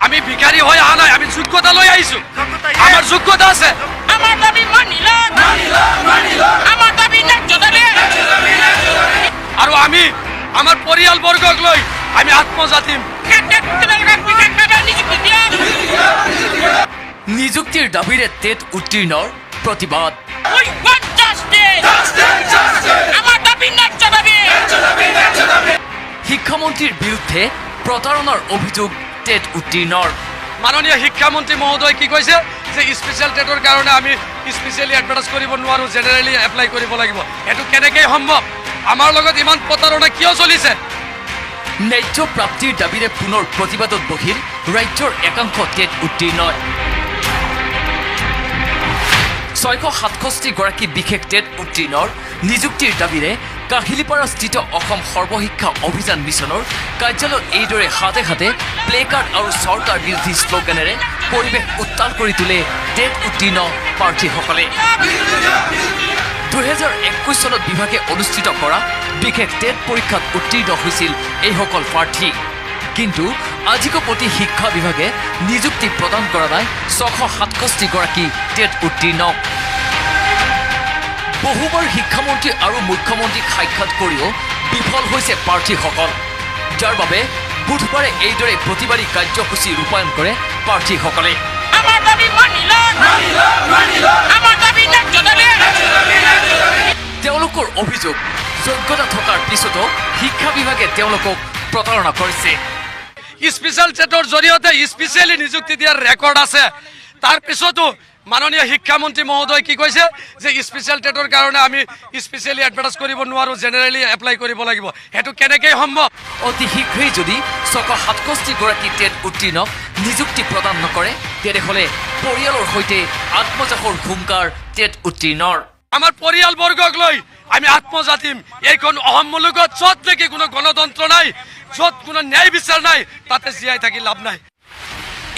আমি ভিখারি হয়ে আহা নাই, আমি যোগ্যতা লৈ আহিছো। আমার যোগ্যতা আছে। আমার দাবি মানিলা আমার দাবি ন্যায্য দাবি। আর আমি আমার পরিয়াল বর্গক লৈ আমি আত্মজাতিম। নিযুক্তির দাবিরে টেট উত্তীর্ণর প্রতিবাদ। শিক্ষামন্ত্রীর বিরুদ্ধে প্রতারণার অভিযোগ টেট উত্তীর্ণর। মাননীয় শিক্ষামন্ত্রী মহোদয় কি কৈছে যে স্পেশাল টেটৰ কাৰণে আমি স্পেশালি এডভাৰ্টাইজ কৰিব নোৱাৰো, জেনাৰেলি এপ্লাই কৰিব লাগিব। এটো কেনেকৈ সম্ভৱ? আমাৰ লগত ইমান প্ৰতাৰণা কিয় চলিছে? ন্যায্য প্ৰাপ্তিৰ দাবিৰে পুনৰ প্ৰতিবাদত বহিল ৰাজ্যৰ একাংশ টেট উত্তীৰ্ণ। 667 গৰাকী বিশেষ টেট উত্তীৰ্ণৰ নিযুক্তিৰ দাবিৰে কাহিলিপাৰাস্থিত অসম সৰ্বশিক্ষা অভিযান মিছনৰ কাৰ্যালয়ত এইদৰে হাতে হাতে প্লে কাৰ্ড আৰু চৰকাৰ বিৰোধী শ্লোগানেৰে পৰিৱেশ উত্তাল কৰি তোলে টেট উত্তীৰ্ণ প্ৰাৰ্থীসকলে। 2021 চনত বিভাগে অনুষ্ঠিত কৰা বিশেষ টেট পৰীক্ষাত উত্তীৰ্ণ হৈছিল এইসকল প্ৰাৰ্থী। কিন্তু আজিকপতি শিক্ষা বিভাগে নিযুক্তি প্ৰদান কৰা নাই 667 গৰাকী টেট উত্তীৰ্ণ। বহুবাৰ শিক্ষামন্ত্ৰী আৰু মুখ্যমন্ত্ৰীক সাক্ষাৎ কৰিও বিফল হৈছে প্ৰাৰ্থীসকল, যাৰ বাবে বুধবাৰে এইদৰে প্ৰতিবাদী কাৰ্যসূচী ৰূপায়ণ কৰে প্ৰাৰ্থীসকলে। তেওঁলোকৰ অভিযোগ, যোগ্যতা থকাৰ পিছতো শিক্ষা বিভাগে তেওঁলোকক প্ৰতাৰণা কৰিছে। স্পেশাল টেটৰ জৰিয়তে স্পেশালি নিযুক্তি দিয়াৰ ৰেকৰ্ড আছে। তাৰ পিছতো মাননীয় শিক্ষামন্ত্ৰী মহোদয় কি কৈছে যে স্পেশাল টেটৰ কাৰণে আমি স্পেশালি এডভাৰ্টাইজ কৰিব নোৱাৰো, জেনাৰেলি এপ্লাই কৰিব লাগিব। এটো কেনেকৈ সম্ভৱ? অতি শীঘ্ৰেই যদি 667 গৰাকী টেট উত্তীৰ্ণক নিযুক্তি প্ৰদান নকৰে তেনেহ'লে পৰিয়ালৰ সৈতে আত্মজাকৰ হুংকাৰ টেট উত্তীৰ্ণৰ। আমার পরিয়াল বর্গক লৈ আমি আত্মজাতিম। এইখন অসম মুলুকত য'ত নেকি কোনো গণতন্ত্র নাই, য'ত কোনো ন্যায় বিচাৰ নাই, তাতে জীয়াই থাকি লাভ নাই।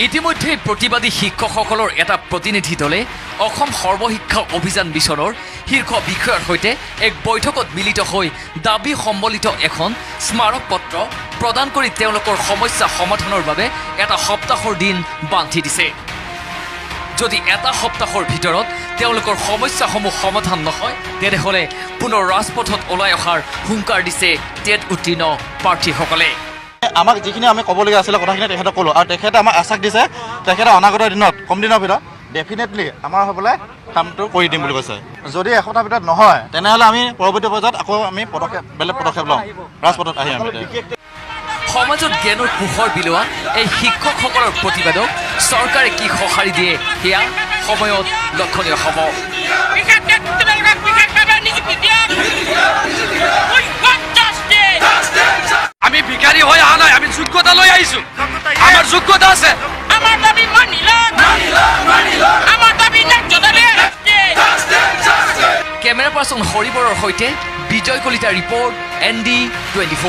ইতিমধ্যে প্ৰতিবাদী শিক্ষকসকলৰ এটা প্ৰতিনিধি দলে অসম সৰ্বশিক্ষা অভিযান মিছনৰ শীৰ্ষ বিষয়াৰ সৈতে এক বৈঠকত মিলিত হৈ দাবী সম্বলিত এখন স্মাৰক পত্ৰ প্ৰদান কৰি তেওঁলোকৰ সমস্যা সমাধানৰ বাবে এটা সপ্তাহৰ দিন বান্ধি দিছে। যদি এটা সপ্তাহৰ ভিতৰত তেওঁলোকৰ সমস্যাসমূহ সমাধান নহয় তেনেহ'লে পুনৰ ৰাজপথত ওলাই অহাৰ হুংকাৰ দিছে টেট উত্তীৰ্ণ প্ৰাৰ্থীসকলে। আমাক যিখিনি আমি ক'বলগীয়া আছিলে কথাখিনি তেখেতক ক'লোঁ, আৰু তেখেতে আমাক আশ্বাস দিছে তেখেতে অনাগত দিনত কম দিনৰ ভিতৰত ডেফিনেটলি আমাৰ হ'বলৈ কামটো কৰি দিম বুলি কৈছে। যদি এসপ্তাহৰ ভিতৰত নহয় তেনেহ'লে আমি পৰৱৰ্তী পৰ্যায়ত আকৌ আমি বেলেগ পদক্ষেপ ল'ম, ৰাজপথত আহি আমি। সমাজত জ্ঞানৰ পোহৰ বিলোৱা এই শিক্ষকসকলৰ প্ৰতিবাদক চৰকাৰে কি সঁহাৰি দিয়ে সেয়া সময়ত লক্ষণীয় হ'ব। আমি ভিখারি হয়ে আহা নাই, আমি যোগ্যতা লৈ আহিছো। আমার যোগ্যতা আছে। আমার দাবি মানিলা আমার দাবি ন্যায্য দাবি। কেমেৰা পাৰ্চন হৰিবৰৰ সৈতে বিজয় কলিতা ৰিপৰ্ট ND24।